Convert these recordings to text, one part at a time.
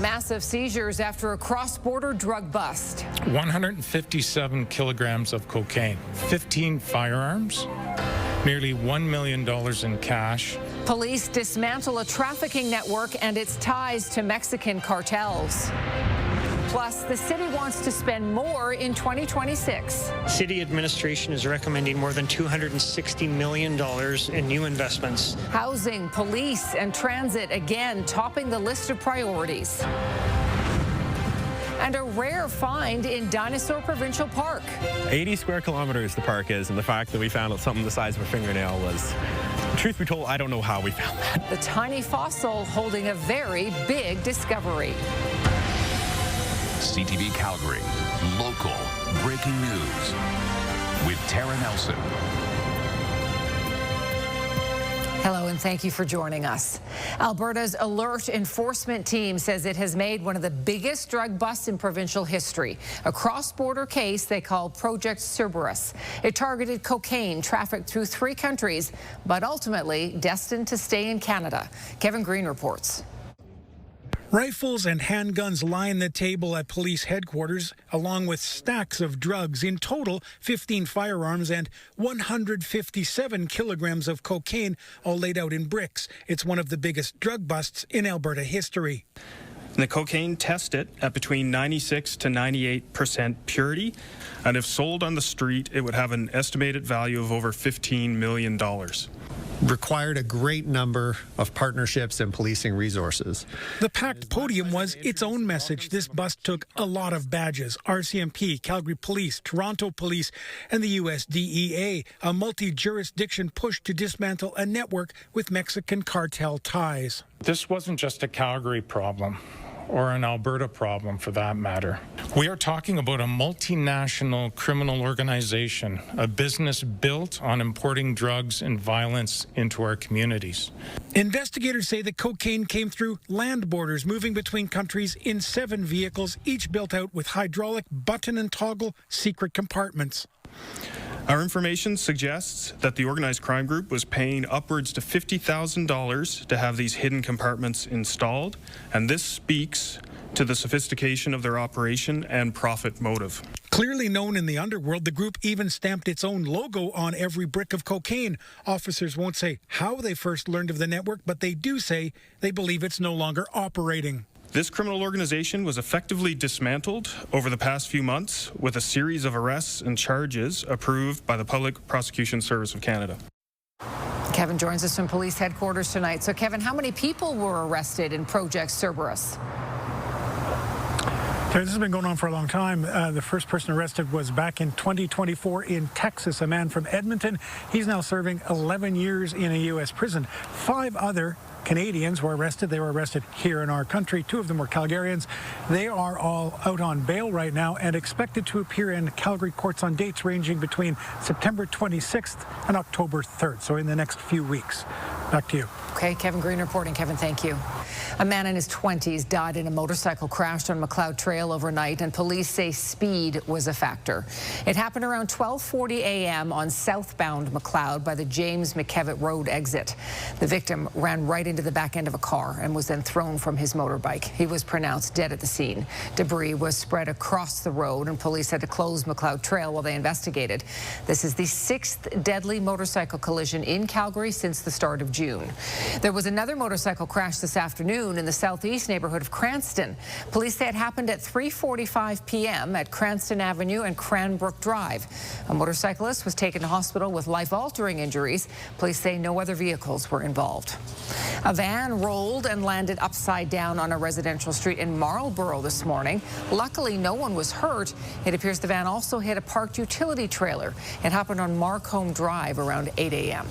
Massive seizures after a cross-border drug bust. 157 kilograms of cocaine, 15 firearms, nearly $1 million in cash. Police dismantle a trafficking network and its ties to Mexican cartels. Plus, the city wants to spend more in 2026. City administration is recommending more than $260 million in new investments. Housing, police, and transit again topping the list of priorities. And a rare find in Dinosaur Provincial Park. 80 square kilometers the park is, and the fact that we found something the size of a fingernail was, truth be told, I don't know how we found that. The tiny fossil holding a very big discovery. CTV Calgary, local breaking news with Tara Nelson. Hello and thank you for joining us. Alberta's alert enforcement team says it has made one of the biggest drug busts in provincial history. A cross-border case they call Project Cerberus. It targeted cocaine trafficked through 3 countries, but ultimately destined to stay in Canada. Kevin Green reports. Rifles and handguns line the table at police headquarters, along with stacks of drugs. In total, 15 firearms and 157 kilograms of cocaine, all laid out in bricks. It's one of the biggest drug busts in Alberta history. The cocaine tested at between 96 to 98% purity, and if sold on the street, it would have an estimated value of over $15 million. Required a great number of partnerships and policing resources. The packed podium was its own message. This bust took a lot of badges. RCMP, Calgary Police, Toronto Police, and the US DEA. A multi-jurisdiction push to dismantle a network with Mexican cartel ties. This wasn't just a Calgary problem, or an Alberta problem for that matter. We are talking about a multinational criminal organization, a business built on importing drugs and violence into our communities. Investigators say the cocaine came through land borders, moving between countries in 7 vehicles, each built out with hydraulic button and toggle secret compartments. Our information suggests that the organized crime group was paying upwards to $50,000 to have these hidden compartments installed, and this speaks to the sophistication of their operation and profit motive. Clearly known in the underworld, the group even stamped its own logo on every brick of cocaine. Officers won't say how they first learned of the network, but they do say they believe it's no longer operating. This criminal organization was effectively dismantled over the past few months with a series of arrests and charges approved by the Public Prosecution Service of Canada. Kevin joins us from police headquarters tonight. So, Kevin, how many people were arrested in Project Cerberus? This has been going on for a long time. The first person arrested was back in 2024 in Texas, a man from Edmonton. He's now serving 11 years in a U.S. prison. 5 other Canadians were arrested. They were arrested here in our country. 2 of them were Calgarians. They are all out on bail right now and expected to appear in Calgary courts on dates ranging between September 26th and October 3rd, so in the next few weeks. Back to you. Okay, Kevin Green reporting. Kevin, thank you. A man in his 20s died in a motorcycle crash on McLeod Trail overnight, and police say speed was a factor. It happened around 12:40 a.m. on southbound McLeod by the James McKevitt Road exit. The victim ran right into the back end of a car and was then thrown from his motorbike. He was pronounced dead at the scene. Debris was spread across the road, and police had to close McLeod Trail while they investigated. This is the 6th deadly motorcycle collision in Calgary since the start of June. There was another motorcycle crash this afternoon in the southeast neighborhood of Cranston. Police say it happened at 3:45 p.m. at Cranston Avenue and Cranbrook Drive. A motorcyclist was taken to hospital with life-altering injuries. Police say no other vehicles were involved. A van rolled and landed upside down on a residential street in Marlborough this morning. Luckily, no one was hurt. It appears the van also hit a parked utility trailer. It happened on Marcombe Drive around 8 a.m.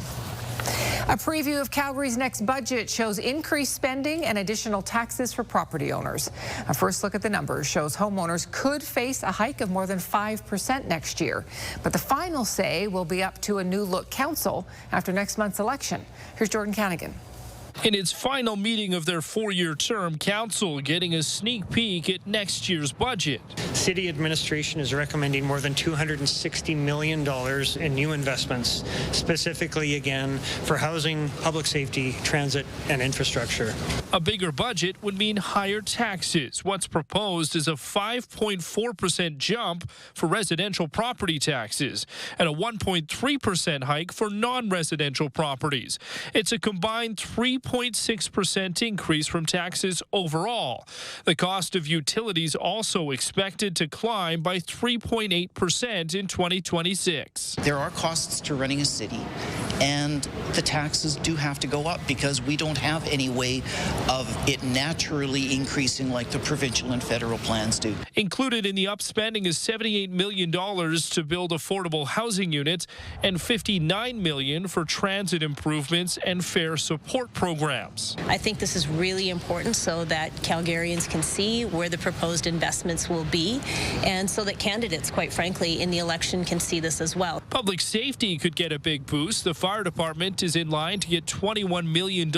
A preview of Calgary's next budget shows increased spending and additional taxes for property owners. A first look at the numbers shows homeowners could face a hike of more than 5% next year. But the final say will be up to a new-look council after next month's election. Here's Jordan Canigan. In its final meeting of their 4-year term, Council getting a sneak peek at next year's budget. City administration is recommending more than $260 million in new investments, specifically, again, for housing, public safety, transit, and infrastructure. A bigger budget would mean higher taxes. What's proposed is a 5.4% jump for residential property taxes and a 1.3% hike for non-residential properties. It's a combined 3.6% increase from taxes overall. The cost of utilities also expected to climb by 3.8% in 2026. There are costs to running a city, and the taxes do have to go up because we don't have any way of it naturally increasing like the provincial and federal plans do. Included in the upspending is $78 million to build affordable housing units and $59 million for transit improvements and fare support programs. I think this is really important so that Calgarians can see where the proposed investments will be, and so that candidates, quite frankly, in the election can see this as well. Public safety could get a big boost. The fire department is in line to get $21 million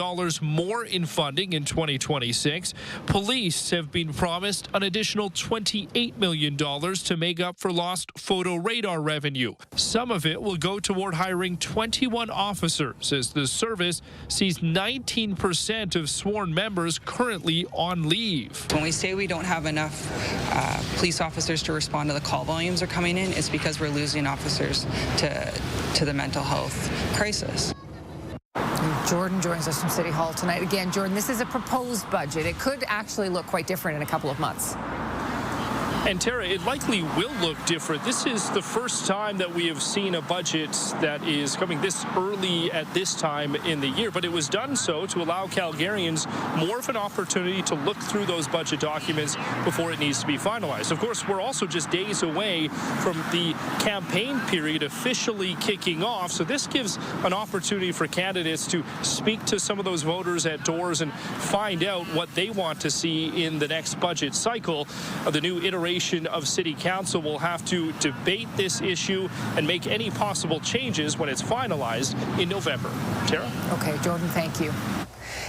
more in funding in 2026. Police have been promised an additional $28 million to make up for lost photo radar revenue. Some of it will go toward hiring 21 officers, as the service sees 19% of sworn members currently on leave. When we say we don't have enough police officers to respond to the call volumes are coming in, it's because we're losing officers to the mental health crisis. Jordan joins us from City Hall tonight. Again, Jordan, this is a proposed budget. It could actually look quite different in a couple of months. And Tara, it likely will look different. This is the first time that we have seen a budget that is coming this early at this time in the year, but it was done so to allow Calgarians more of an opportunity to look through those budget documents before it needs to be finalized. Of course, we're also just days away from the campaign period officially kicking off, so this gives an opportunity for candidates to speak to some of those voters at doors and find out what they want to see in the next budget cycle. The new iteration of City Council will have to debate this issue and make any possible changes when it's finalized in November. Tara? Okay, Jordan, thank you.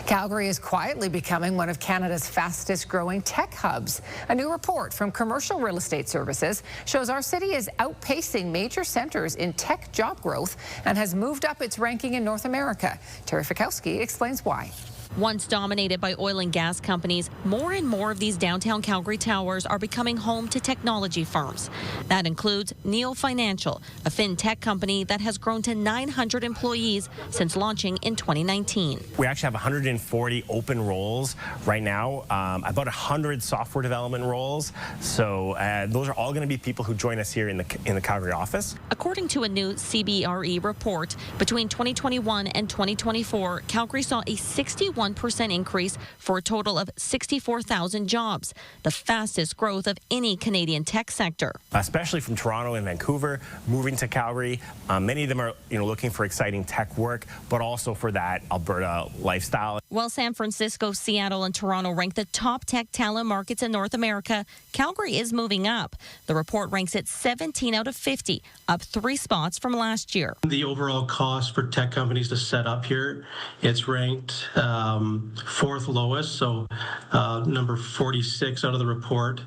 Calgary is quietly becoming one of Canada's fastest growing tech hubs. A new report from Commercial Real Estate Services shows our city is outpacing major centers in tech job growth and has moved up its ranking in North America. Terry Fikowski explains why. Once dominated by oil and gas companies, more and more of these downtown Calgary towers are becoming home to technology firms. That includes Neo Financial, a fintech company that has grown to 900 employees since launching in 2019. We actually have 140 open roles right now, about 100 software development roles. So those are all going to be people who join us here in the Calgary office. According to a new CBRE report, between 2021 and 2024, Calgary saw a 61% increase for a total of 64,000 jobs, the fastest growth of any Canadian tech sector. Especially from Toronto and Vancouver, moving to Calgary. Many of them are looking for exciting tech work, but also for that Alberta lifestyle. While San Francisco, Seattle, and Toronto rank the top tech talent markets in North America, Calgary is moving up. The report ranks it 17 out of 50, up 3 spots from last year. The overall cost for tech companies to set up here, it's ranked 4th lowest, so number 46 out of the report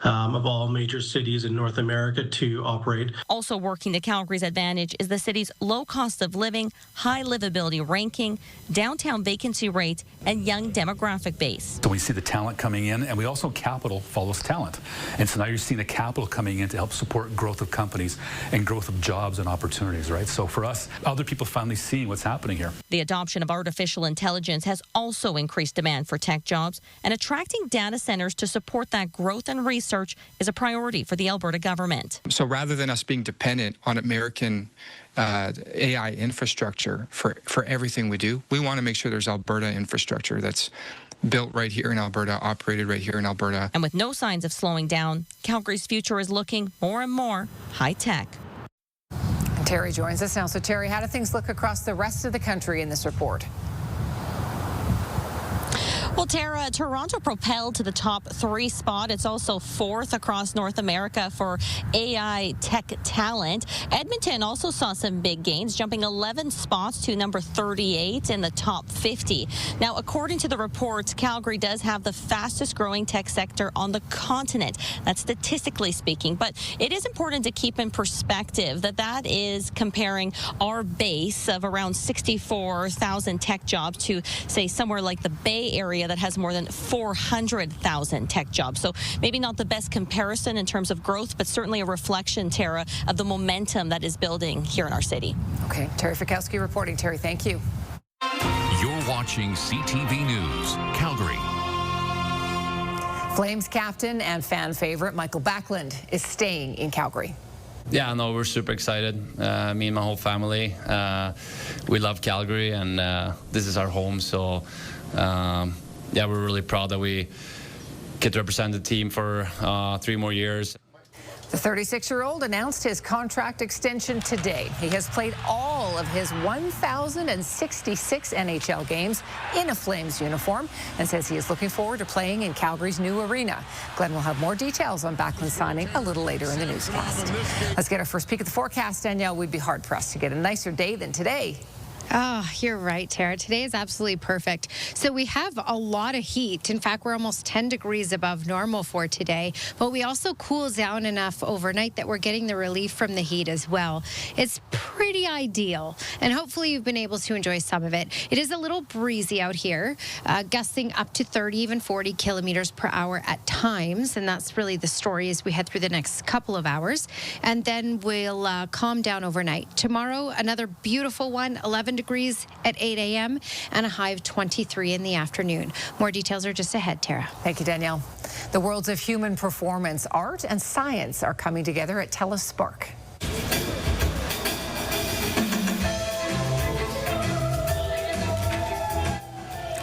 of all major cities in North America to operate. Also working to Calgary's advantage is the city's low cost of living, high livability ranking, downtown vacancy rate, and young demographic base. So we see the talent coming in, and we also capital follows talent. And so now you're seeing the capital coming in to help support growth of companies and growth of jobs and opportunities, right? So for us, other people finally seeing what's happening here. The adoption of artificial intelligence has also increased demand for tech jobs, and attracting data centers to support that growth and research is a priority for the Alberta government. So rather than us being dependent on American AI infrastructure for everything we do, we want to make sure there's Alberta infrastructure that's built right here in Alberta, operated right here in Alberta. And with no signs of slowing down, Calgary's future is looking more and more high-tech. Terry joins us now. So Terry, how do things look across the rest of the country in this report? Well, Tara, Toronto propelled to the top 3 spot. It's also 4th across North America for AI tech talent. Edmonton also saw some big gains, jumping 11 spots to number 38 in the top 50. Now, according to the report, Calgary does have the fastest growing tech sector on the continent. That's statistically speaking, but it is important to keep in perspective that is comparing our base of around 64,000 tech jobs to, say, somewhere like the Bay Area that has more than 400,000 tech jobs. So maybe not the best comparison in terms of growth, but certainly a reflection, Tara, of the momentum that is building here in our city. Okay, Terry Fikowski reporting. Terry, thank you. You're watching CTV News, Calgary. Flames captain and fan favorite Michael Backlund is staying in Calgary. Yeah, no, we're super excited. Me and my whole family. We love Calgary, and this is our home. So, yeah, we're really proud that we get to represent the team for 3 more years. The 36-year-old announced his contract extension today. He has played all of his 1,066 NHL games in a Flames uniform and says he is looking forward to playing in Calgary's new arena. Glenn will have more details on Backlund's signing a little later in the newscast. Let's get our first peek at the forecast. Danielle, we'd be hard-pressed to get a nicer day than today. Oh, you're right, Tara. Today is absolutely perfect. So we have a lot of heat. In fact, we're almost 10 degrees above normal for today, but we also cool down enough overnight that we're getting the relief from the heat as well. It's pretty ideal, and hopefully you've been able to enjoy some of it. It is a little breezy out here, gusting up to 30, even 40 kilometers per hour at times, and that's really the story as we head through the next couple of hours, and then we'll calm down overnight. Tomorrow, another beautiful one, 11 degrees at 8 a.m. and a high of 23 in the afternoon. More details are just ahead, Tara. Thank you, Danielle. The worlds of human performance, art and science are coming together at TELUS Spark.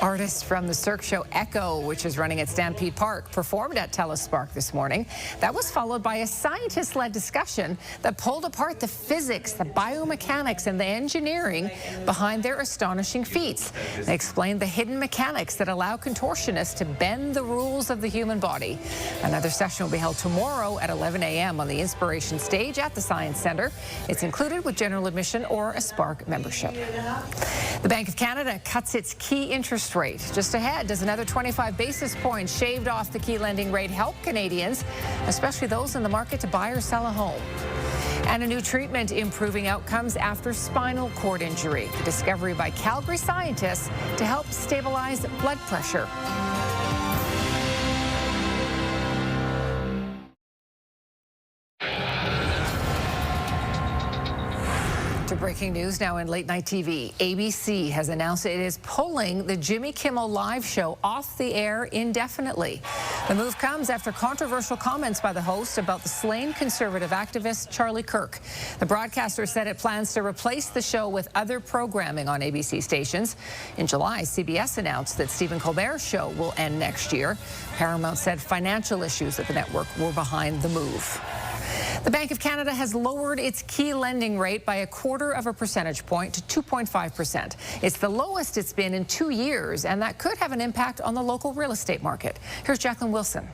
Artists from the Cirque show Echo, which is running at Stampede Park, performed at TELUS Spark this morning. That was followed by a scientist-led discussion that pulled apart the physics, the biomechanics, and the engineering behind their astonishing feats. They explained the hidden mechanics that allow contortionists to bend the rules of the human body. Another session will be held tomorrow at 11 a.m. on the Inspiration Stage at the Science Centre. It's included with general admission or a Spark membership. The Bank of Canada cuts its key interest rate. Just ahead, does another 25 basis points shaved off the key lending rate help Canadians, especially those in the market to buy or sell a home? And a new treatment improving outcomes after spinal cord injury. The discovery by Calgary scientists to help stabilize blood pressure. To breaking news now in late night TV. ABC has announced it is pulling the Jimmy Kimmel Live show off the air indefinitely. The move comes after controversial comments by the host about the slain conservative activist Charlie Kirk. The broadcaster said it plans to replace the show with other programming on ABC stations. In July, CBS announced that Stephen Colbert's show will end next year. Paramount said financial issues at the network were behind the move. The Bank of Canada has lowered its key lending rate by 1/4 percentage point to 2.5%. It's the lowest it's been in 2 years, and that could have an impact on the local real estate market. Here's Jacqueline Wilson.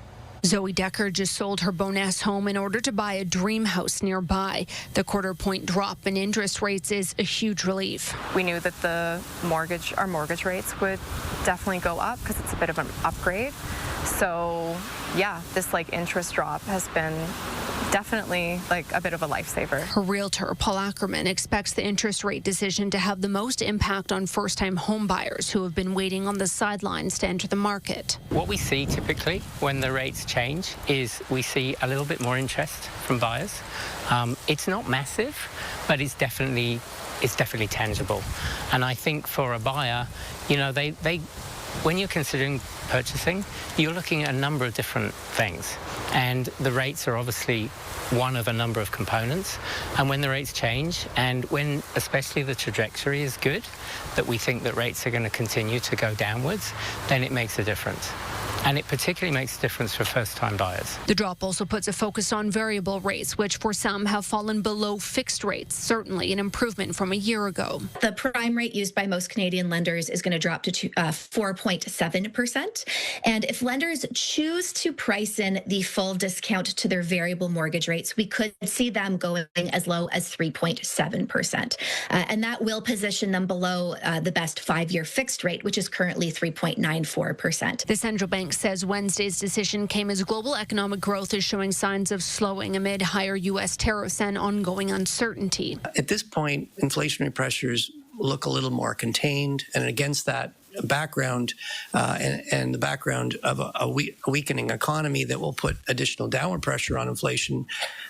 Zoe Decker just sold her Boness home in order to buy a dream house nearby. The 1/4 point drop in interest rates is a huge relief. We knew that our mortgage rates would definitely go up because it's a bit of an upgrade. So yeah, this interest drop has been definitely a bit of a lifesaver. Her realtor, Paul Ackerman, expects the interest rate decision to have the most impact on first-time home buyers who have been waiting on the sidelines to enter the market. What we see typically when the rates change is we see a little bit more interest from buyers. It's not massive, but it's definitely tangible. And I think for a buyer, when you're considering purchasing, you're looking at a number of different things. And the rates are obviously one of a number of components. And when the rates change, and when especially the trajectory is good, that we think that rates are going to continue to go downwards, then it makes a difference. And it particularly makes a difference for first-time buyers. The drop also puts a focus on variable rates, which for some have fallen below fixed rates, certainly an improvement from a year ago. The prime rate used by most Canadian lenders is going to drop to 4.7%. And if lenders choose to price in the full discount to their variable mortgage rates, we could see them going as low as 3.7%. And that will position them below the best 5-year fixed rate, which is currently 3.94%. The central bank says Wednesday's decision came as global economic growth is showing signs of slowing amid higher U.S. tariffs and ongoing uncertainty. At this point, inflationary pressures look a little more contained, and against that background and the background of a weakening economy that will put additional downward pressure on inflation,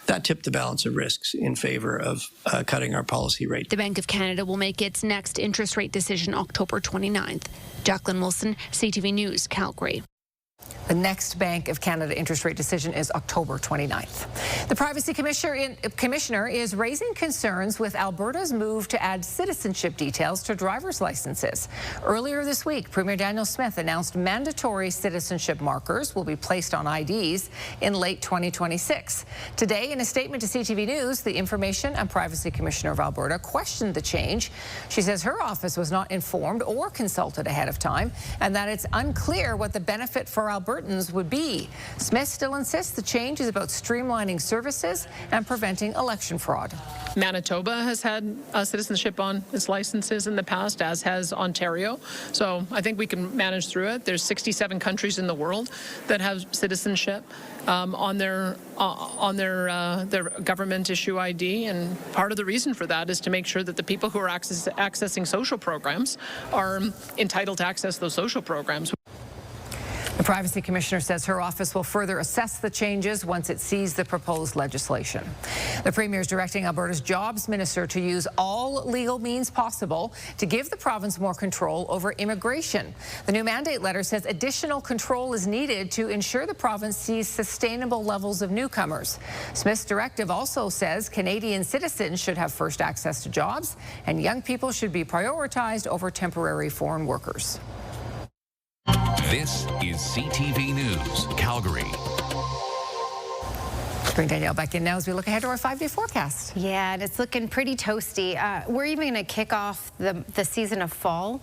that tipped the balance of risks in favor of cutting our policy rate. The Bank of Canada will make its next interest rate decision October 29th. Jacqueline Wilson, CTV News, Calgary. The next Bank of Canada interest rate decision is October 29th. The Privacy Commissioner is raising concerns with Alberta's move to add citizenship details to driver's licenses. Earlier this week, Premier Daniel Smith announced mandatory citizenship markers will be placed on IDs in late 2026. Today, in a statement to CTV News, the Information and Privacy Commissioner of Alberta questioned the change. She says her office was not informed or consulted ahead of time, and that it's unclear what the benefit for Albertans would be. Smith still insists the change is about streamlining services and preventing election fraud. Manitoba has had citizenship on its licenses in the past, as has Ontario. So I think we can manage through it. There's 67 countries in the world that have citizenship on their government issue ID, and part of the reason for that is to make sure that the people who are accessing social programs are entitled to access those social programs. The Privacy Commissioner says her office will further assess the changes once it sees the proposed legislation. The Premier is directing Alberta's Jobs Minister to use all legal means possible to give the province more control over immigration. The new mandate letter says additional control is needed to ensure the province sees sustainable levels of newcomers. Smith's directive also says Canadian citizens should have first access to jobs, and young people should be prioritized over temporary foreign workers. This is CTV News, Calgary. Bring Danielle back in now as we look ahead to our 5-day forecast. Yeah, and it's looking pretty toasty. We're even going to kick off the season of fall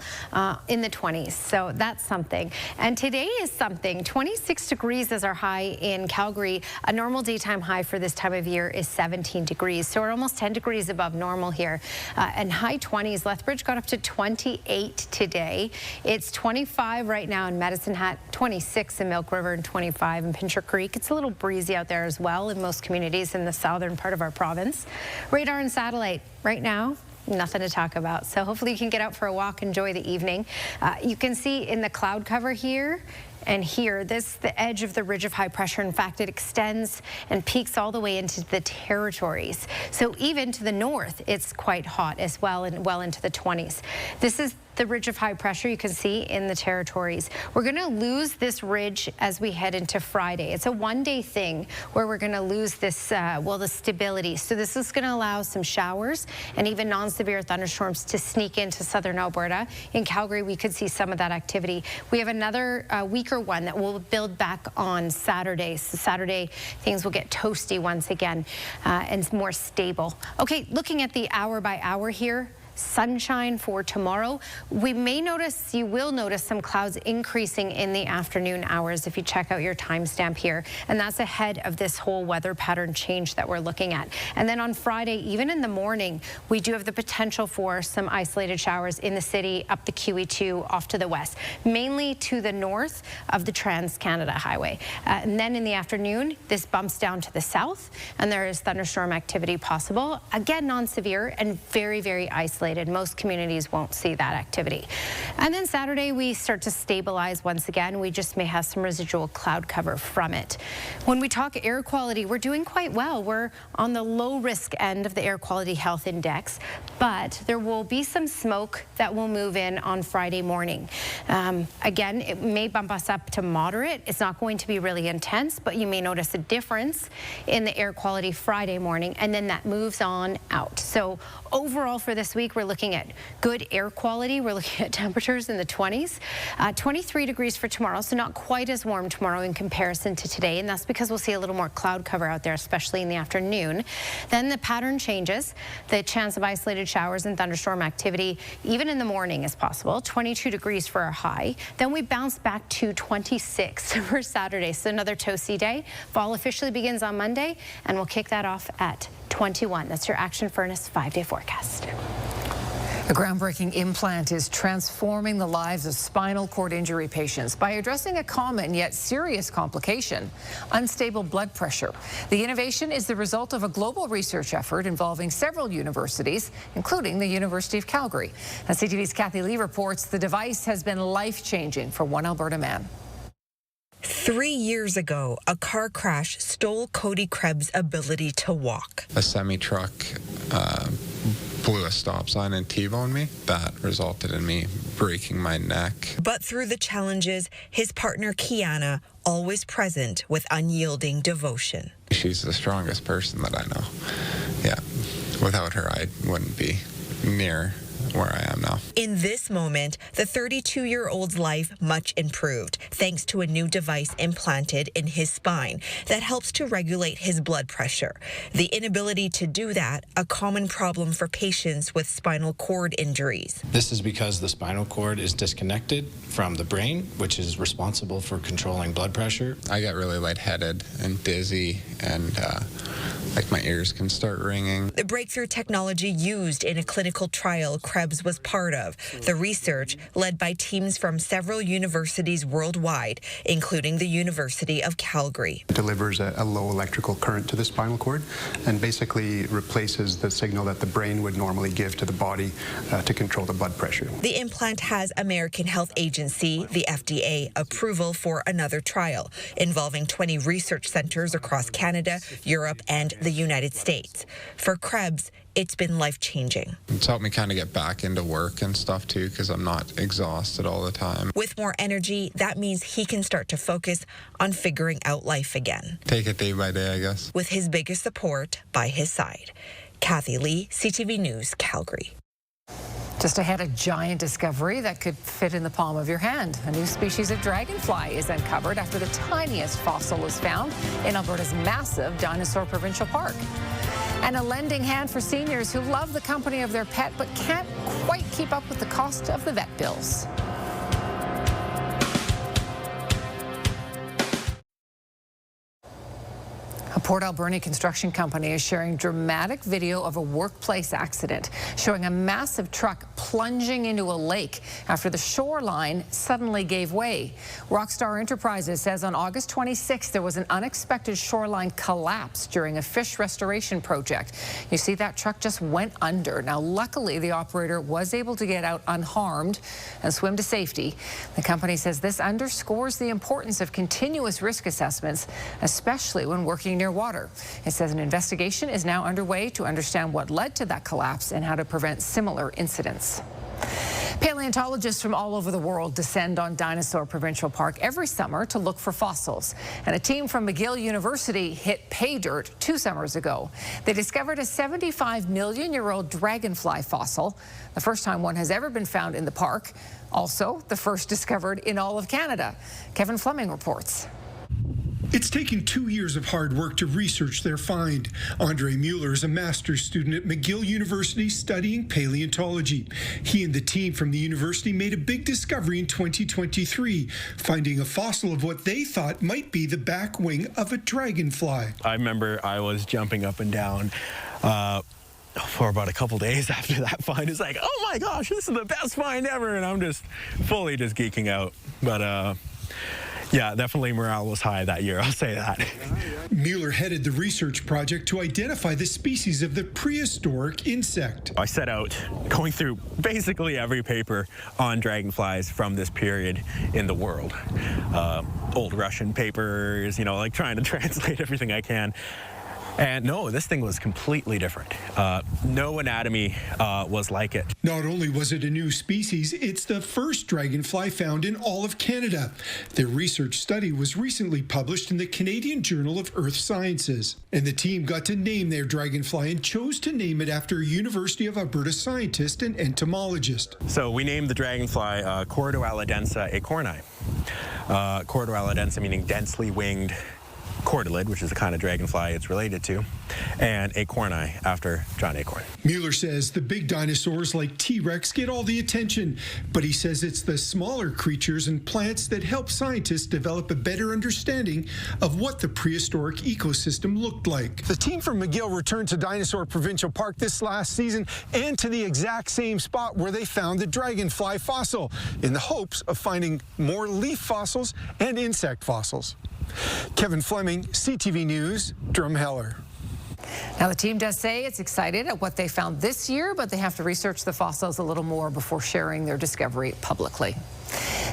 in the 20s, so that's something. And today is something. 26 degrees is our high in Calgary. A normal daytime high for this time of year is 17 degrees, so we're almost 10 degrees above normal here. And high 20s, Lethbridge got up to 28 today. It's 25 right now in Medicine Hat, 26 in Milk River, and 25 in Pincher Creek. It's a little breezy out there as well in most communities in the southern part of our province. Radar and satellite right now, nothing to talk about. So hopefully you can get out for a walk, enjoy the evening. You can see in the cloud cover here and here, the edge of the ridge of high pressure. In fact, it extends and peaks all the way into the territories. So even to the north, it's quite hot as well, and well into the 20s. This is the ridge of high pressure you can see in the territories. We're going to lose this ridge as we head into Friday. It's a one-day thing where we're going to lose this, the stability. So this is going to allow some showers and even non-severe thunderstorms to sneak into southern Alberta. In Calgary, we could see some of that activity. We have another weaker one that will build back on Saturday. So Saturday, things will get toasty once again and more stable. Okay, looking at the hour by hour here. Sunshine for tomorrow. You will notice some clouds increasing in the afternoon hours if you check out your timestamp here. And that's ahead of this whole weather pattern change that we're looking at. And then on Friday, even in the morning, we do have the potential for some isolated showers in the city up the QE2 off to the west, mainly to the north of the Trans-Canada Highway. And then in the afternoon, this bumps down to the south and there is thunderstorm activity possible. Again, non-severe and very, very isolated. Most communities won't see that activity. And then Saturday, we start to stabilize once again. We just may have some residual cloud cover from it. When we talk air quality, we're doing quite well. We're on the low risk end of the Air Quality Health Index, but there will be some smoke that will move in on Friday morning. Again, it may bump us up to moderate. It's not going to be really intense, but you may notice a difference in the air quality Friday morning, and then that moves on out. So overall for this week, we're looking at good air quality. We're looking at temperatures in the 20s. 23 degrees for tomorrow, so not quite as warm tomorrow in comparison to today, and that's because we'll see a little more cloud cover out there, especially in the afternoon. Then the pattern changes. The chance of isolated showers and thunderstorm activity, even in the morning, is possible. 22 degrees for our high. Then we bounce back to 26 for Saturday, so another toasty day. Fall officially begins on Monday, and we'll kick that off at 21. That's your Action Furnace 5-day forecast. A groundbreaking implant is transforming the lives of spinal cord injury patients by addressing a common yet serious complication, unstable blood pressure. The innovation is the result of a global research effort involving several universities, including the University of Calgary. As CTV's Kathy Lee reports, the device has been life-changing for one Alberta man. 3 years ago, a car crash stole Cody Krebs' ability to walk. A semi-truck blew a stop sign and T-boned me. That resulted in me breaking my neck. But through the challenges, his partner Kiana, always present with unyielding devotion. She's the strongest person that I know. Yeah, without her, I wouldn't be near where I am now. In this moment, the 32-year-old's life much improved thanks to a new device implanted in his spine that helps to regulate his blood pressure. The inability to do that, a common problem for patients with spinal cord injuries. This is because the spinal cord is disconnected from the brain, which is responsible for controlling blood pressure. I get really lightheaded and dizzy, and like my ears can start ringing. The breakthrough technology used in a clinical trial Krebs was part of. The research led by teams from several universities worldwide, including the University of Calgary. It delivers a low electrical current to the spinal cord and basically replaces the signal that the brain would normally give to the body to control the blood pressure. The implant has American Health Agency, the FDA, approval for another trial involving 20 research centers across Canada, Europe, and the United States. For Krebs, it's been life-changing. It's helped me kind of get back into work and stuff too, because I'm not exhausted all the time. With more energy, that means he can start to focus on figuring out life again. Take it day by day, I guess. With his biggest support by his side. Kathy Lee, CTV News, Calgary. Just ahead, a giant discovery that could fit in the palm of your hand. A new species of dragonfly is uncovered after the tiniest fossil is found in Alberta's massive Dinosaur Provincial Park. And a lending hand for seniors who love the company of their pet but can't quite keep up with the cost of the vet bills. A Port Alberni construction company is sharing dramatic video of a workplace accident showing a massive truck plunging into a lake after the shoreline suddenly gave way. Rockstar Enterprises says on August 26th there was an unexpected shoreline collapse during a fish restoration project. You see, that truck just went under. Now, luckily, the operator was able to get out unharmed and swim to safety. The company says this underscores the importance of continuous risk assessments, especially when working near water. It says an investigation is now underway to understand what led to that collapse and how to prevent similar incidents. Paleontologists from all over the world descend on Dinosaur Provincial Park every summer to look for fossils. And a team from McGill University hit pay dirt 2 summers ago. They discovered a 75-million-year-old dragonfly fossil, the first time one has ever been found in the park. Also, the first discovered in all of Canada. Kevin Fleming reports. It's taken 2 years of hard work to research their find. Andre Mueller is a master's student at McGill University studying paleontology. He and the team from the university made a big discovery in 2023, finding a fossil of what they thought might be the back wing of a dragonfly. I remember I was jumping up and down for about a couple days after that find. It's like, oh my gosh, this is the best find ever, and I'm just fully geeking out. But yeah, definitely morale was high that year, I'll say that. Mueller headed the research project to identify the species of the prehistoric insect. I set out going through basically every paper on dragonflies from this period in the world. Old Russian papers, like trying to translate everything I can. And no, this thing was completely different. No anatomy was like it. Not only was it a new species, it's the first dragonfly found in all of Canada. Their research study was recently published in the Canadian Journal of Earth Sciences. And the team got to name their dragonfly and chose to name it after a University of Alberta scientist and entomologist. So we named the dragonfly Cordoaladensa acorni. Cordoaladensa meaning densely winged cordelid, which is the kind of dragonfly it's related to, and acorni after John Acorn. Mueller says the big dinosaurs like T-Rex get all the attention, but he says it's the smaller creatures and plants that help scientists develop a better understanding of what the prehistoric ecosystem looked like. The team from McGill returned to Dinosaur Provincial Park this last season and to the exact same spot where they found the dragonfly fossil, in the hopes of finding more leaf fossils and insect fossils. Kevin Fleming, CTV News, Drumheller. Now, the team does say it's excited at what they found this year, but they have to research the fossils a little more before sharing their discovery publicly.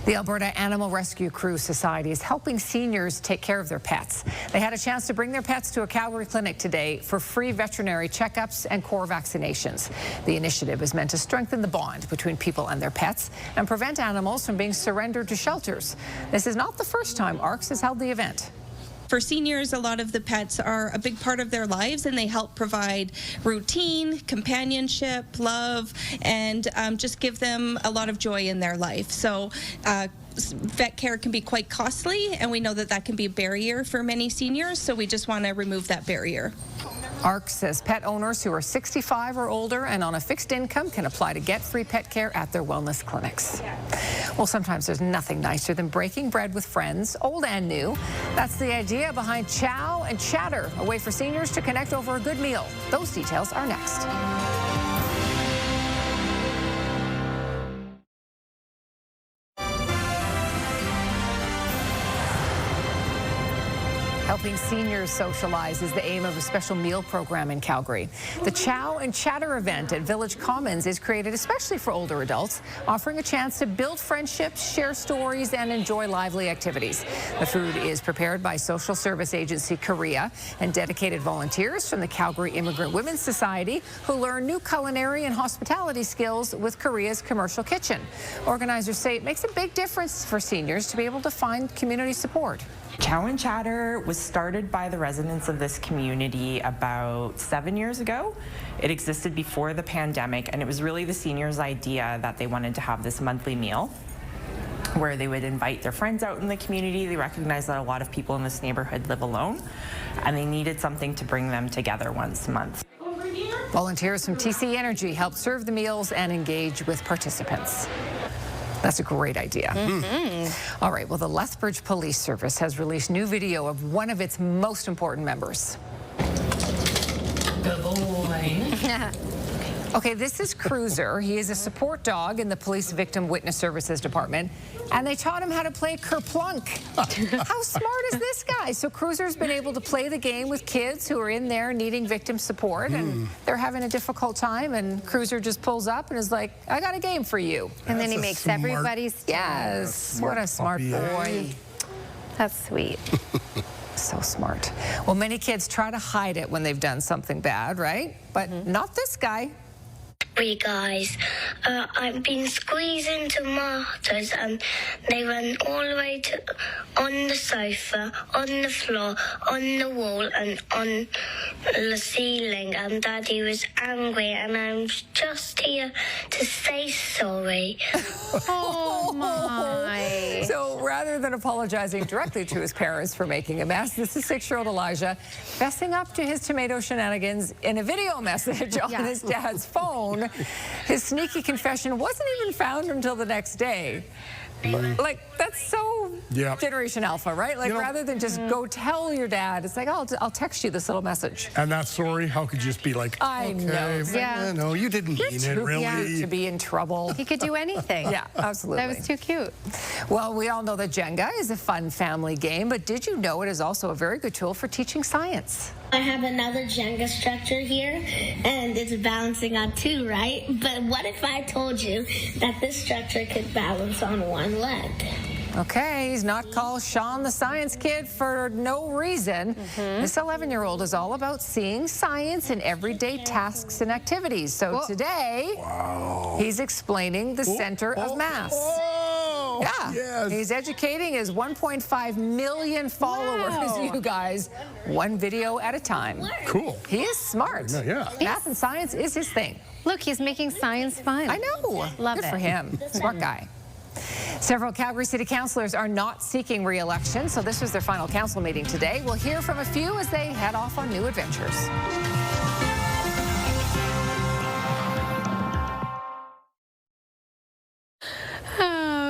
The Alberta Animal Rescue Crew Society is helping seniors take care of their pets. They had a chance to bring their pets to a Calgary clinic today for free veterinary checkups and core vaccinations. The initiative is meant to strengthen the bond between people and their pets and prevent animals from being surrendered to shelters. This is not the first time ARCS has held the event. For seniors, a lot of the pets are a big part of their lives, and they help provide routine, companionship, love, and just give them a lot of joy in their life. So vet care can be quite costly, and we know that that can be a barrier for many seniors, so we just want to remove that barrier. ARC says pet owners who are 65 or older and on a fixed income can apply to get free pet care at their wellness clinics. Well, sometimes there's nothing nicer than breaking bread with friends, old and new. That's the idea behind Chow and Chatter, a way for seniors to connect over a good meal. Those details are next. Helping seniors socialize is the aim of a special meal program in Calgary. The Chow and Chatter event at Village Commons is created especially for older adults, offering a chance to build friendships, share stories, and enjoy lively activities. The food is prepared by social service agency Korea and dedicated volunteers from the Calgary Immigrant Women's Society who learn new culinary and hospitality skills with Korea's commercial kitchen. Organizers say it makes a big difference for seniors to be able to find community support. Chow and Chatter was started by the residents of this community about 7 years ago. It existed before the pandemic, and it was really the seniors' idea that they wanted to have this monthly meal where they would invite their friends out in the community. They recognized that a lot of people in this neighborhood live alone, and they needed something to bring them together once a month. Volunteers from TC Energy helped serve the meals and engage with participants. That's a great idea. All right, well, the Lethbridge Police Service has released new video of one of its most important members. Good boy. Okay, this is Cruiser. He is a support dog in the Police Victim Witness Services Department, and they taught him how to play Kerplunk. How smart is this guy? So Cruiser's been able to play the game with kids who are in there needing victim support, and they're having a difficult time, and Cruiser just pulls up and is like, I got a game for you. And then he makes everybody's... Yes, what a smart boy. That's sweet. So smart. Well, many kids try to hide it when they've done something bad, right? But not this guy. Hey guys, I've been squeezing tomatoes and they ran all the way to on the sofa, on the floor, on the wall and on the ceiling, and Daddy was angry and I'm just here to say sorry. Oh my. So rather than apologizing directly to his parents for making a mess, this is 6-year-old Elijah fessing up to his tomato shenanigans in a video message on his dad's phone. His sneaky confession wasn't even found until the next day. Like, that's so Generation Alpha, right? Like, rather than just go tell your dad, it's like, oh, I'll text you this little message. And that sorry, how could you just be like, I know. Yeah. No, you didn't mean it, really. Cute to be in trouble. He could do anything. Yeah, absolutely. That was too cute. Well, we all know that Jenga is a fun family game, but did you know it is also a very good tool for teaching science? I have another Jenga structure here, and it's balancing on 2, right? But what if I told you that this structure could balance on 1 leg? Okay, he's not called Sean the Science Kid for no reason. This 11-year-old is all about seeing science in everyday tasks and activities. So today, he's explaining the center of mass. Yeah, yes. He's educating his 1.5 million followers, you guys, one video at a time. Cool. He is smart. Yeah. Math and science is his thing. Look, he's making science fun. I know. Love Good it. for him. Smart guy. Several Calgary City councillors are not seeking re-election, so this was their final council meeting today. We'll hear from a few as they head off on new adventures.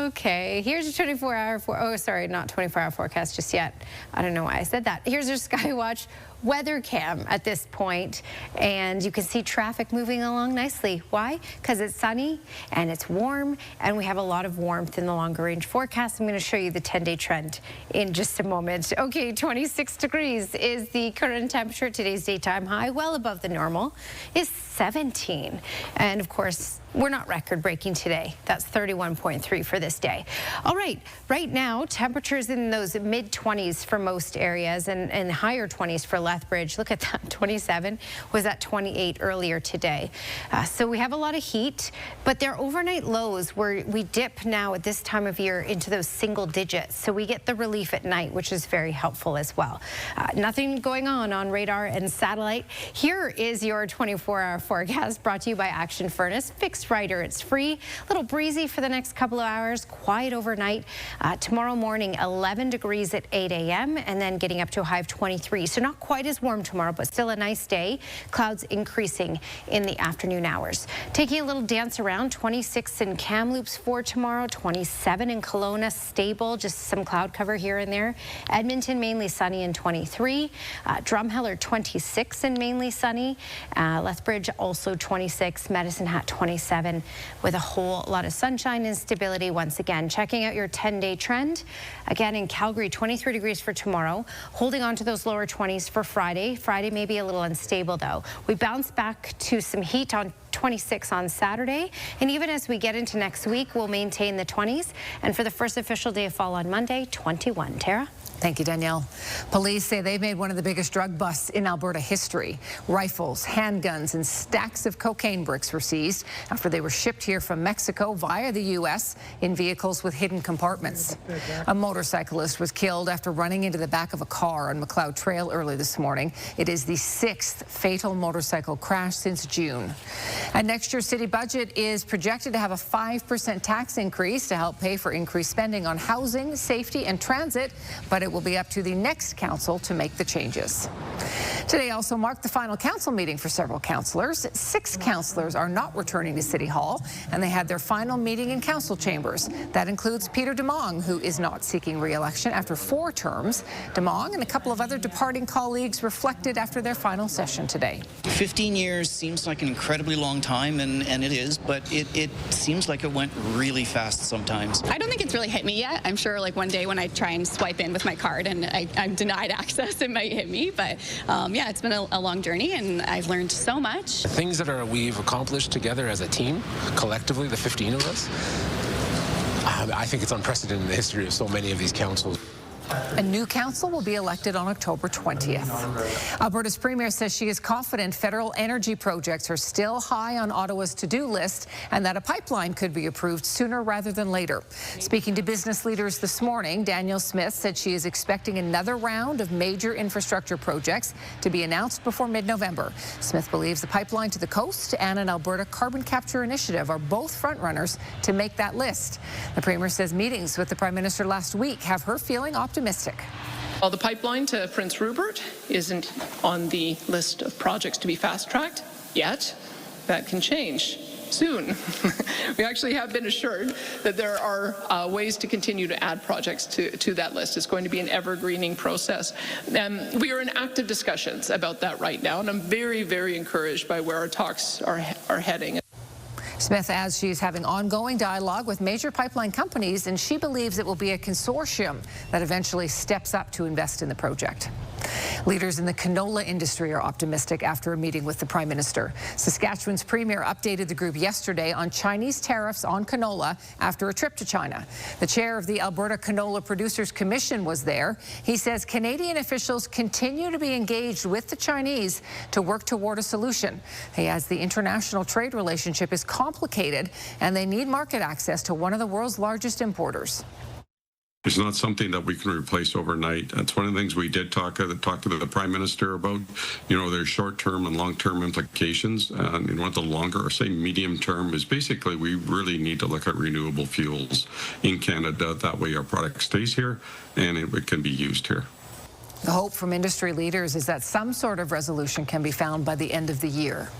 Okay, here's your not 24-hour forecast just yet. I don't know why I said that. Here's your Skywatch weather cam at this point, and you can see traffic moving along nicely. Why? Because it's sunny and it's warm, and we have a lot of warmth in the longer range forecast. I'm going to show you the 10-day trend in just a moment. Okay, 26 degrees is the current temperature. Today's daytime high, well above the normal, is 17. And of course, we're not record-breaking today. That's 31.3 for this day. All right, right now, temperatures in those mid-20s for most areas and higher 20s for Lethbridge. Look at that, 27 was at 28 earlier today. So we have a lot of heat, but their overnight lows where we dip now at this time of year into those single digits. So we get the relief at night, which is very helpful as well. Nothing going on radar and satellite. Here is your 24-hour forecast brought to you by Action Furnace. Fixed Rider, it's free. A little breezy for the next couple of hours, quiet overnight. Tomorrow morning, 11 degrees at 8 a.m. and then getting up to a high of 23. So not quite as warm tomorrow, but still a nice day. Clouds increasing in the afternoon hours. Taking a little dance around, 26 in Kamloops for tomorrow, 27 in Kelowna, stable, just some cloud cover here and there. Edmonton, mainly sunny and 23. Drumheller, 26 and mainly sunny. Lethbridge, also 26. Medicine Hat, 27 with a whole lot of sunshine and stability once again. Checking out your 10-day trend. Again, in Calgary, 23 degrees for tomorrow. Holding on to those lower 20s for Friday. Friday may be a little unstable, though. We bounce back to some heat on 26 on Saturday. And even as we get into next week, we'll maintain the 20s. And for the first official day of fall on Monday, 21. Tara? Thank you, Danielle. Police say they made one of the biggest drug busts in Alberta history. Rifles, handguns, and stacks of cocaine bricks were seized after they were shipped here from Mexico via the U.S. in vehicles with hidden compartments. A motorcyclist was killed after running into the back of a car on McLeod Trail early this morning. It is the 6th fatal motorcycle crash since June. And next year's city budget is projected to have a 5% tax increase to help pay for increased spending on housing, safety, and transit, but it will be up to the next council to make the changes. Today also marked the final council meeting for several councillors. 6 councillors are not returning to City Hall, and they had their final meeting in council chambers. That includes Peter Demong, who is not seeking re-election after 4 terms. Demong and a couple of other departing colleagues reflected after their final session today. 15 years seems like an incredibly long time, and it is, but it seems like it went really fast sometimes. I don't think it's really hit me yet. I'm sure like one day when I try and swipe in with my card and I'm denied access, it might hit me, but yeah, it's been a long journey and I've learned so much. Things that we've accomplished together as a team, collectively, the 15 of us, I think it's unprecedented in the history of so many of these councils. A new council will be elected on October 20th. Alberta's premier says she is confident federal energy projects are still high on Ottawa's to-do list and that a pipeline could be approved sooner rather than later. Speaking to business leaders this morning, Danielle Smith said she is expecting another round of major infrastructure projects to be announced before mid-November. Smith believes the pipeline to the coast and an Alberta carbon capture initiative are both frontrunners to make that list. The premier says meetings with the Prime Minister last week have her feeling optimistic. Well, the pipeline to Prince Rupert isn't on the list of projects to be fast-tracked yet. That can change soon. We actually have been assured that there are ways to continue to add projects to that list. It's going to be an evergreening process. We are in active discussions about that right now, and I'm very, very encouraged by where our talks are heading. Smith adds she's having ongoing dialogue with major pipeline companies, and she believes it will be a consortium that eventually steps up to invest in the project. Leaders in the canola industry are optimistic after a meeting with the Prime Minister. Saskatchewan's Premier updated the group yesterday on Chinese tariffs on canola after a trip to China. The chair of the Alberta Canola Producers Commission was there. He says Canadian officials continue to be engaged with the Chinese to work toward a solution. He adds the international trade relationship is complicated and they need market access to one of the world's largest importers. It's not something that we can replace overnight. That's one of the things we did talk to the Prime Minister about. You know, there's short-term and long-term implications. And one of the longer, or say medium-term, is basically we really need to look at renewable fuels in Canada. That way our product stays here and it can be used here. The hope from industry leaders is that some sort of resolution can be found by the end of the year.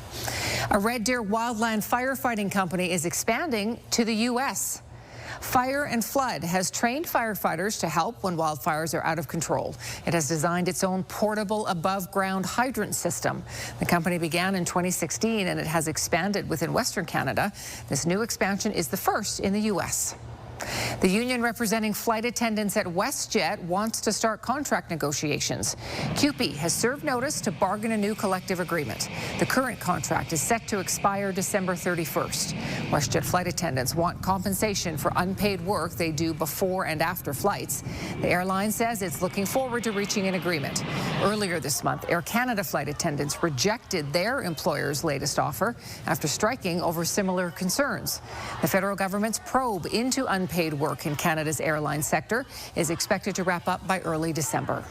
A Red Deer wildland firefighting company is expanding to the U.S. Fire and Flood has trained firefighters to help when wildfires are out of control. It has designed its own portable above-ground hydrant system. The company began in 2016 and it has expanded within Western Canada. This new expansion is the first in the U.S. The union representing flight attendants at WestJet wants to start contract negotiations. CUPE has served notice to bargain a new collective agreement. The current contract is set to expire December 31st. WestJet flight attendants want compensation for unpaid work they do before and after flights. The airline says it's looking forward to reaching an agreement. Earlier this month, Air Canada flight attendants rejected their employer's latest offer after striking over similar concerns. The federal government's probe into unpaid work in Canada's airline sector is expected to wrap up by early December.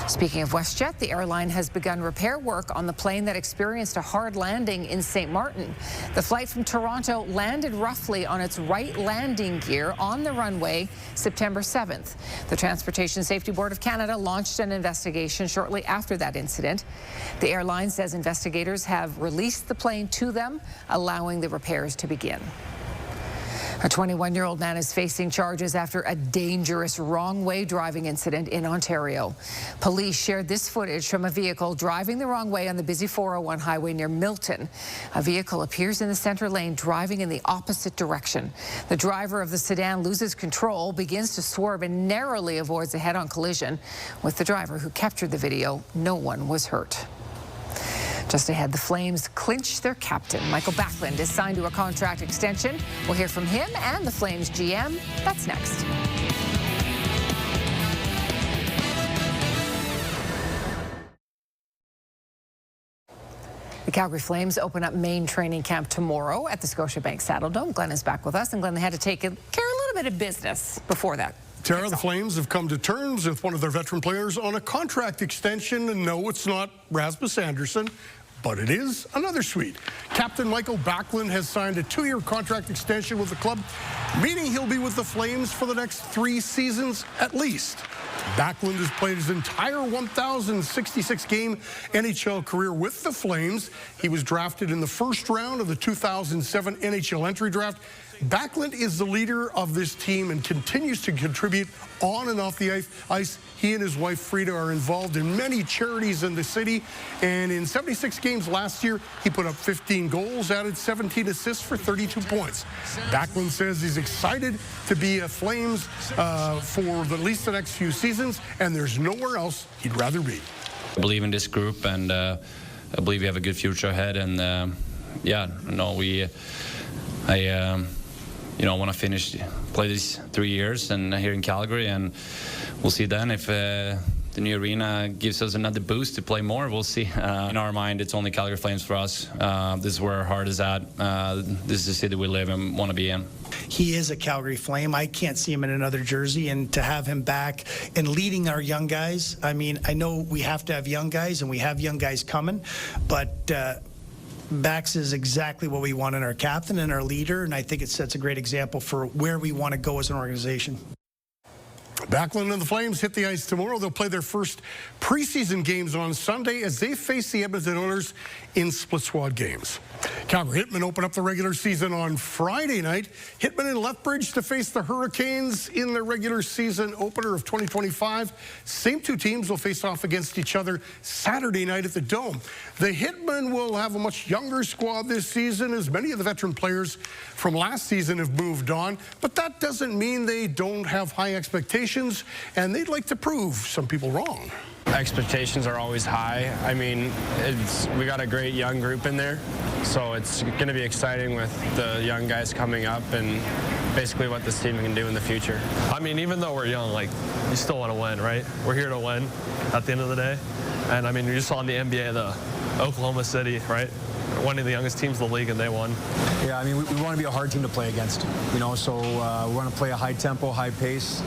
Speaking of WestJet, the airline has begun repair work on the plane that experienced a hard landing in St. Martin. The flight from Toronto landed roughly on its right landing gear on the runway September 7th. The Transportation Safety Board of Canada launched an investigation shortly after that incident. The airline says investigators have released the plane to them, allowing the repairs to begin. A 21-year-old man is facing charges after a dangerous wrong-way driving incident in Ontario. Police shared this footage from a vehicle driving the wrong way on the busy 401 highway near Milton. A vehicle appears in the center lane driving in the opposite direction. The driver of the sedan loses control, begins to swerve and narrowly avoids a head-on collision. With the driver who captured the video, no one was hurt. Just ahead, the Flames clinch their captain. Michael Backlund is signed to a contract extension. We'll hear from him and the Flames GM. That's next. The Calgary Flames open up main training camp tomorrow at the Scotiabank Saddledome. Glenn is back with us, and Glenn, they had to care a little bit of business before that. Tara, the Flames have come to terms with one of their veteran players on a contract extension, and no, it's not Rasmus Andersson, but it is another Swede. Captain Michael Backlund has signed a 2-year contract extension with the club, meaning he'll be with the Flames for the next 3 seasons at least. Backlund has played his entire 1,066-game NHL career with the Flames. He was drafted in the first round of the 2007 NHL entry draft. Backlund is the leader of this team and continues to contribute on and off the ice. He and his wife Frida are involved in many charities in the city, and in 76 games last year, he put up 15 goals, added 17 assists for 32 points. Backlund says he's excited to be a Flames for at least the next few seasons, and there's nowhere else he'd rather be. I believe in this group, and I believe we have a good future ahead, and I want to play these 3 years and here in Calgary, and we'll see then if the new arena gives us another boost to play more. We'll see. In our mind, it's only Calgary Flames for us. This is where our heart is at. This is the city we live and want to be in. He is a Calgary Flame. I can't see him in another jersey, and to have him back and leading our young guys, I mean, I know we have to have young guys, and we have young guys coming, but Bax is exactly what we want in our captain and our leader, and I think it sets a great example for where we want to go as an organization. Backlund and the Flames hit the ice tomorrow. They'll play their first preseason games on Sunday as they face the Edmonton Oilers in split squad games. Calgary Hitmen open up the regular season on Friday night. Hitmen in Lethbridge to face the Hurricanes in their regular season opener of 2025. Same 2 teams will face off against each other Saturday night at the Dome. The Hitmen will have a much younger squad this season, as many of the veteran players from last season have moved on, but that doesn't mean they don't have high expectations. expectations, and they'd like to prove some people wrong. Expectations are always high. I mean, we got a great young group in there, so it's going to be exciting with the young guys coming up and basically what this team can do in the future. I mean, even though we're young, like, you still want to win, right? We're here to win at the end of the day. And I mean, you saw in the NBA, the Oklahoma City, right? One of the youngest teams in the league, and they won. Yeah, I mean, we want to be a hard team to play against, you know, so we want to play a high tempo, high pace.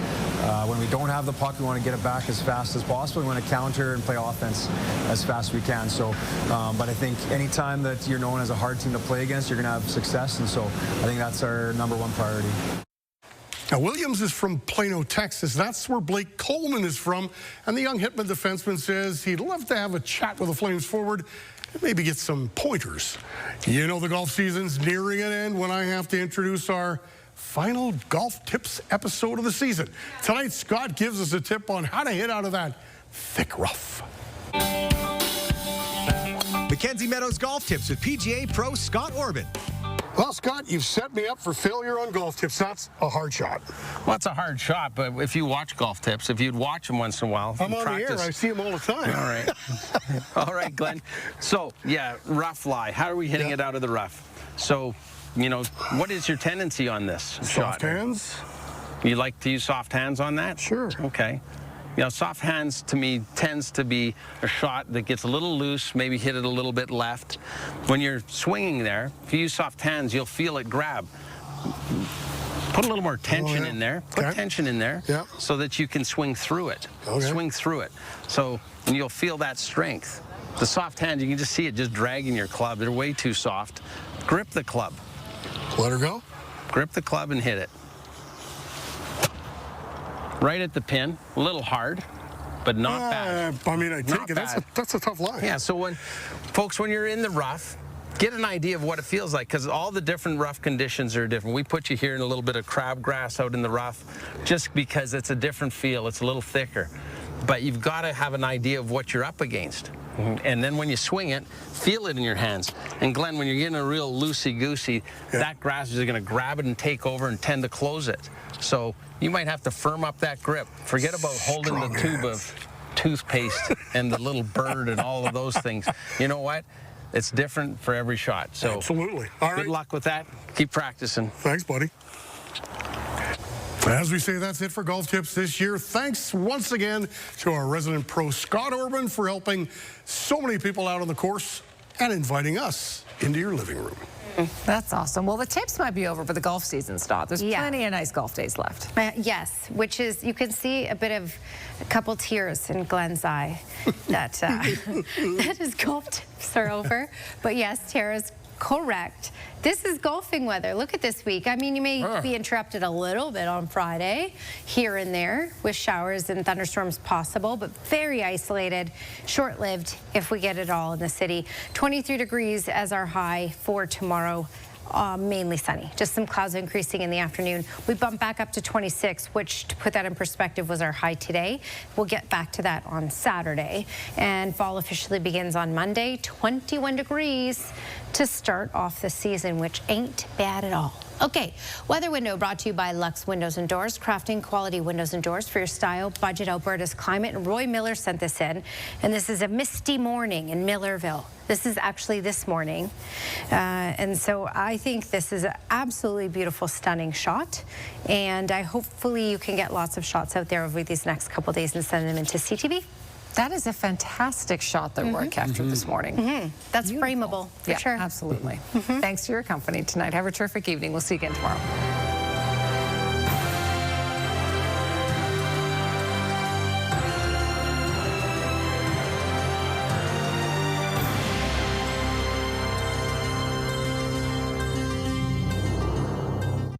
When we don't have the puck, we want to get it back as fast as possible. We want to counter and play offense as fast as we can. So, but I think anytime that you're known as a hard team to play against, you're going to have success, and so I think that's our #1 priority. Now, Williams is from Plano, Texas. That's where Blake Coleman is from. And the young Hitman defenseman says he'd love to have a chat with the Flames forward and maybe get some pointers. You know the golf season's nearing an end when I have to introduce our final golf tips episode of the season. Tonight, Scott gives us a tip on how to hit out of that thick rough. Mackenzie Meadows Golf Tips with PGA Pro Scott Orban. Well, Scott, you've set me up for failure on golf tips. That's a hard shot. Well, it's a hard shot, but if you watch golf tips, if you'd watch them once in a while, I'm on the air. I see them all the time. All right. All right, Glenn. So, yeah, rough lie. How are we hitting it out of the rough? So, you know, what is your tendency on this shot? Soft hands. You like to use soft hands on that? Sure. Okay. You know, soft hands to me tends to be a shot that gets a little loose, maybe hit it a little bit left. When you're swinging there, if you use soft hands, you'll feel it grab. Put a little more tension in there. Put tension in there so that you can swing through it. Swing through it. So and you'll feel that strength. The soft hands, you can just see it just dragging your club. They're way too soft. Grip the club. Let her go. Grip the club and hit it. Right at the pin, a little hard, but not bad. I mean, I take it. That's a tough line. Yeah, so when you're in the rough, get an idea of what it feels like, because all the different rough conditions are different. We put you here in a little bit of crabgrass out in the rough, just because it's a different feel. It's a little thicker. But you've got to have an idea of what you're up against. And then when you swing it, feel it in your hands. And Glenn, when you're getting a real loosey-goosey, that grass is going to grab it and take over and tend to close it. So you might have to firm up that grip. Forget about holding the tube of toothpaste and the little bird and all of those things. You know what? It's different for every shot. So absolutely. All right. Good luck with that. Keep practicing. Thanks, buddy. As we say, that's it for Golf Tips this year. Thanks once again to our resident pro, Scott Orban, for helping so many people out on the course and inviting us into your living room. That's awesome. Well, the tips might be over for the golf season, Stott. There's plenty of nice golf days left. Yes, which is, you can see a couple tears in Glenn's eye that, that his golf tips are over. But yes, Tara's correct. This is golfing weather. Look at this week. I mean, you may be interrupted a little bit on Friday, here and there, with showers and thunderstorms possible, but very isolated, short-lived if we get it all in the city. 23 degrees as our high for tomorrow. Mainly sunny. Just some clouds increasing in the afternoon. We bump back up to 26, which, to put that in perspective, was our high today. We'll get back to that on Saturday. And fall officially begins on Monday. 21 degrees to start off the season, which ain't bad at all. Okay, Weather Window brought to you by Lux Windows and Doors, crafting quality windows and doors for your style, budget, Alberta's climate. And Roy Miller sent this in, and this is a misty morning in Millerville. This is actually this morning, and so I think this is an absolutely beautiful, stunning shot, and hopefully you can get lots of shots out there over these next couple days and send them into CTV. That is a fantastic shot that Roy captured this morning. That's frameable, for sure. Absolutely. Thanks for your company tonight. Have a terrific evening. We'll see you again tomorrow.